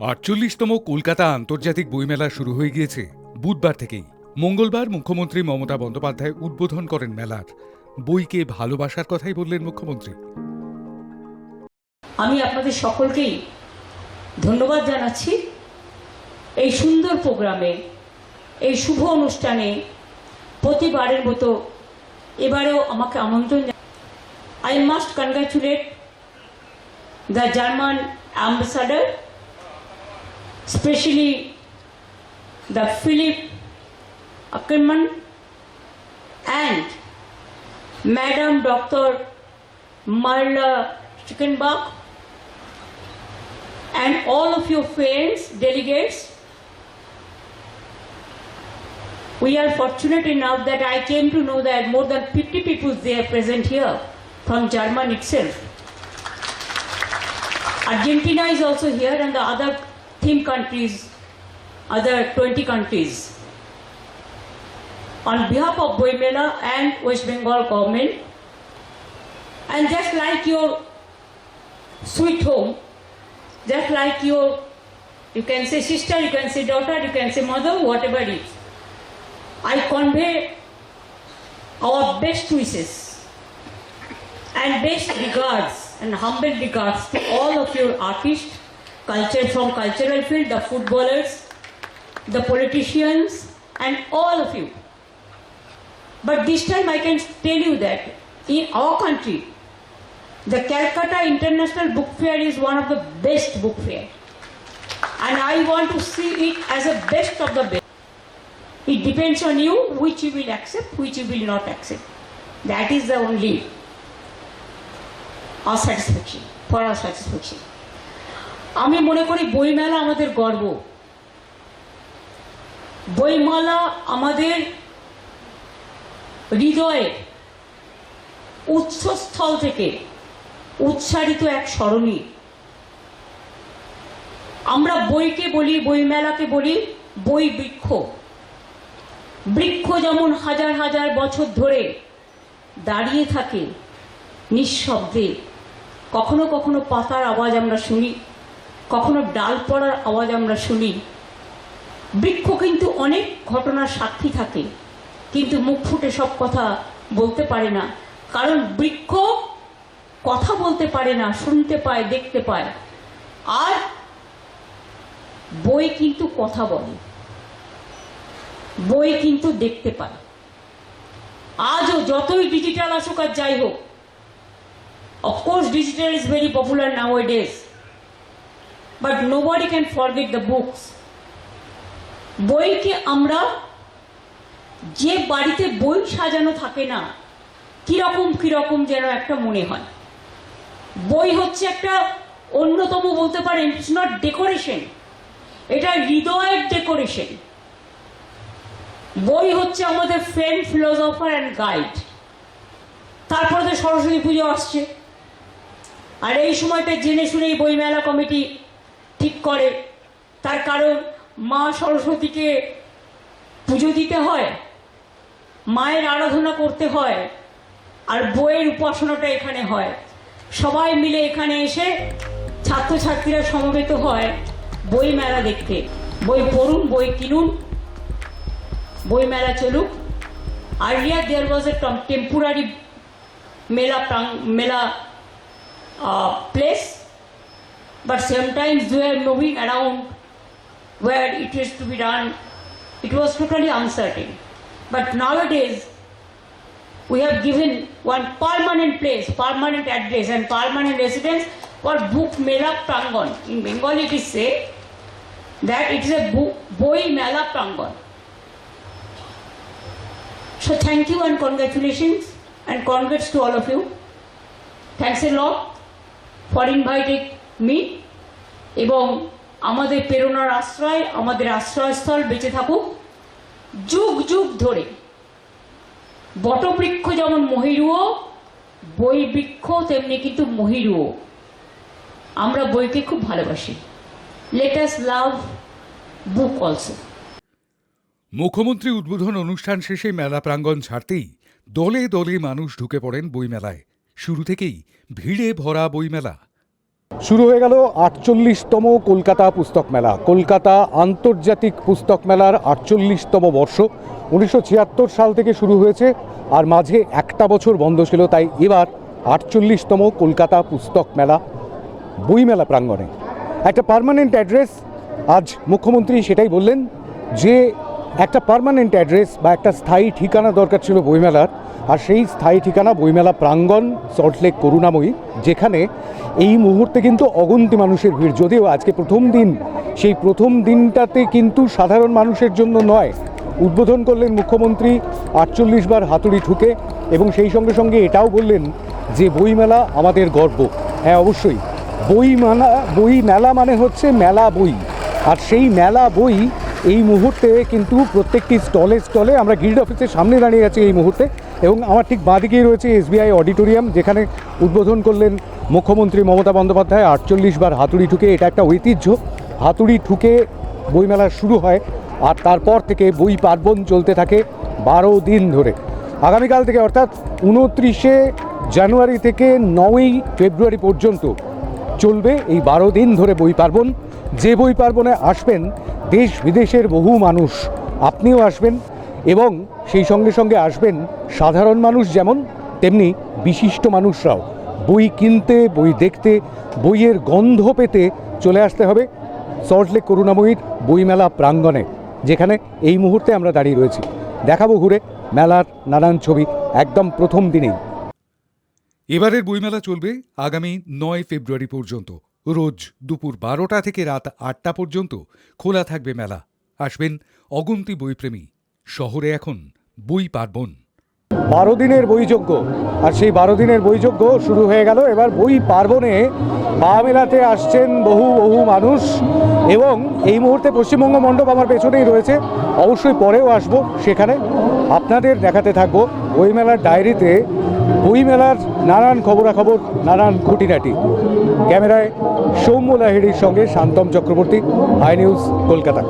48তম কলকাতা আন্তর্জাতিক বইমেলা শুরু হয়ে গিয়েছে বুধবার থেকেই। মঙ্গলবার মুখ্যমন্ত্রী মমতা বন্দ্যোপাধ্যায় উদ্বোধন করেন মেলার। বইকে ভালোবাসার কথাই বললেন মুখ্যমন্ত্রী। আমি আপনাদের সকলকেই ধন্যবাদ জানাচ্ছি এই সুন্দর প্রোগ্রামে, এই শুভ অনুষ্ঠানে প্রতিবারের মতো এবারেও আমাকে আমন্ত্রণ। I must congratulate the German ambassador, especially the Philipp Ackermann and Madam Dr. Marla Schickenbach and all of your friends, delegates. We are fortunate enough that I came to know that more than 50 people they are present here from Germany itself. Argentina is also here and the other theme countries, other 20 countries. On behalf of Boimela and West Bengal government, and just like your sweet home, just like your, you can say sister, you can say daughter, you can say mother, whatever it is, I convey our best wishes and best regards and humble regards to all of your artists, culture from cultural field, the footballers, the politicians, and all of you. But this time I can tell you that in our country, the Calcutta International Book Fair is one of the best book fair, and I want to see it as a best of the best. It depends on you which you will accept, which you will not accept. That is the only our satisfaction, for our satisfaction. আমি মনে করি বইমেলা আমাদের গর্ব। বইমেলা আমাদের হৃদয়ে উৎসস্থল থেকে উচ্চারিত এক স্মরণী। আমরা বইকে বলি, বইমেলাকে বলি বই বৃক্ষ। বৃক্ষ যেমন হাজার হাজার বছর ধরে দাঁড়িয়ে থাকে নিঃশব্দে, কখনো কখনো পাতার আওয়াজ আমরা শুনি, কখনো ডাল পড়ার আওয়াজ আমরা শুনি। বৃক্ষ কিন্তু অনেক ঘটনার সাক্ষী থাকে, কিন্তু মুখ ফুটে সব কথা বলতে পারে না, কারণ বৃক্ষ কথা বলতে পারে না, শুনতে পায়, দেখতে পায়। আর বই কিন্তু কথা বলে, বই কিন্তু দেখতে পায়। আজও যতই ডিজিটাল আসুক আর যাই হোক, of course digital is very popular নাওয়াডেজ, but nobody can forget the books. বইকে আমরা, যে বাড়িতে বই সাজানো থাকে না, কিরকম কিরকম যেন একটা মনে হয়। বই হচ্ছে একটা অন্যতম, বলতে পারেন ইটস নট ডেকোরেশন, এটা হৃদয়ের ডেকোরেশন। বই হচ্ছে আমাদের ফ্রেন্ড, ফিলোসফার অ্যান্ড গাইড। তারপরে তো সরস্বতী পুজো আসছে, আর এই সময়টা জেনে শুনেই বইমেলা কমিটি ঠিক করে। তার কারণ মা সরস্বতীকে পুজো দিতে হয়, মায়ের আরাধনা করতে হয়, আর বইয়ের উপাসনাটা এখানে হয়। সবাই মিলে এখানে এসে ছাত্রছাত্রীরা সমবেত হয় বই মেলা দেখতে। বই পড়ুন, বই কিনুন, বই মেলা চলুক। Earlier there was a temporary mela place, but sometimes they were moving around where it is to be done. It was totally uncertain. But nowadays we have given one permanent place, permanent address and permanent residence for book mela prangon. In Bengali it is said that it is a boi mela prangon. So thank you and congratulations and congrats to all of you. Thanks a lot for inviting me. এবং আমাদের প্রেরণার আশ্রয়, আমাদের আশ্রয়স্থল বেঁচে থাকুক যুগ যুগ ধরে। বটবৃক্ষ যেমন মহিরুহ, বই বৃক্ষ তেমনি কিন্তু মহিরুহ। আমরা বইকে খুব ভালোবাসি। Let us love book also. মুখ্যমন্ত্রী উদ্বোধন অনুষ্ঠান শেষে মেলা প্রাঙ্গণ ছাড়তেই দলে দলে মানুষ ঢুকে পড়েন বইমেলায়। শুরু থেকেই ভিড়ে ভরা বইমেলা। শুরু হয়ে গেল 48তম কলকাতা পুস্তক মেলা। কলকাতা আন্তর্জাতিক পুস্তক মেলার 48তম বর্ষ। 1976 সাল থেকে শুরু হয়েছে, আর মাঝে একটা বছর বন্ধ ছিল, তাই এবার 48তম কলকাতা পুস্তক মেলা বইমেলা প্রাঙ্গণে একটা পার্মানেন্ট অ্যাড্রেস। আজ মুখ্যমন্ত্রী সেটাই বললেন যে একটা পার্মানেন্ট অ্যাড্রেস বা একটা স্থায়ী ঠিকানা দরকার ছিল বইমেলার, আর সেই স্থায়ী ঠিকানা বইমেলা প্রাঙ্গণ সল্টলেক করুণাময়ী, যেখানে এই মুহূর্তে কিন্তু অগুন্তি মানুষের ভিড়। যদিও আজকে প্রথম দিন, সেই প্রথম দিনটাতে কিন্তু সাধারণ মানুষের জন্য নয়। উদ্বোধন করলেন মুখ্যমন্ত্রী 48 বার হাতুড়ি ঠুকে, এবং সেই সঙ্গে সঙ্গে এটাও বললেন যে বইমেলা আমাদের গর্ব। হ্যাঁ, অবশ্যই বই মেলা মানে হচ্ছে মেলা বই, আর সেই মেলা বই এই মুহূর্তে কিন্তু প্রত্যেকটি স্টলে স্টলে। আমরা গিল্ড অফিসের সামনে দাঁড়িয়ে আছি এই মুহূর্তে, এবং আমার ঠিক বাঁদিকেই রয়েছে SBI অডিটোরিয়াম, যেখানে উদ্বোধন করলেন মুখ্যমন্ত্রী মমতা বন্দ্যোপাধ্যায় 48 বার হাতুড়ি ঠুকে। এটা একটা ঐতিহ্য, হাতুড়ি ঠুকে বইমেলা শুরু হয়, আর তারপর থেকে বই পার্বণ চলতে থাকে 12 দিন ধরে। আগামীকাল থেকে অর্থাৎ 29শে জানুয়ারি থেকে 9ই ফেব্রুয়ারি পর্যন্ত চলবে এই 12 দিন ধরে বই পার্বণ। যে বই পার্বণে আসবেন দেশ বিদেশের বহু মানুষ, আপনিও আসবেন, এবং সেই সঙ্গে সঙ্গে আসবেন সাধারণ মানুষ যেমন, তেমনি বিশিষ্ট মানুষরাও। বই কিনতে, বই দেখতে, বইয়ের গন্ধ পেতে চলে আসতে হবে সল্টলেক করুণাময়ীর বইমেলা প্রাঙ্গণে, যেখানে এই মুহূর্তে আমরা দাঁড়িয়ে রয়েছি। দেখাবো ঘুরে মেলার নানান ছবি একদম প্রথম দিনেই। এবারের বইমেলা চলবে আগামী 9 ফেব্রুয়ারি পর্যন্ত। রোজ দুপুর 12টা থেকে রাত 8টা পর্যন্ত খোলা থাকবে মেলা। আসবেন অগুন্তি বইপ্রেমী। শহরে এখন বই পার্বণ। 12 দিনের বইযজ্ঞ, আর সেই 12 দিনের বইযজ্ঞ শুরু হয়ে গেল। এবার বই পার্বণে পা মেলাতে আসছেন বহু বহু মানুষ, এবং এই মুহূর্তে পশ্চিমবঙ্গ মণ্ডপ আমার পেছনেই রয়েছে। অবশ্যই পরেও আসবো, সেখানে আপনাদের দেখাতে থাকবো বইমেলার ডায়েরিতে বইমেলার নানান খবরাখবর, নানান খুঁটিনাটি। ক্যামেরায় সৌম্য লাহিড়ির সঙ্গে শান্তম চক্রবর্তী, আই নিউজ, কলকাতা।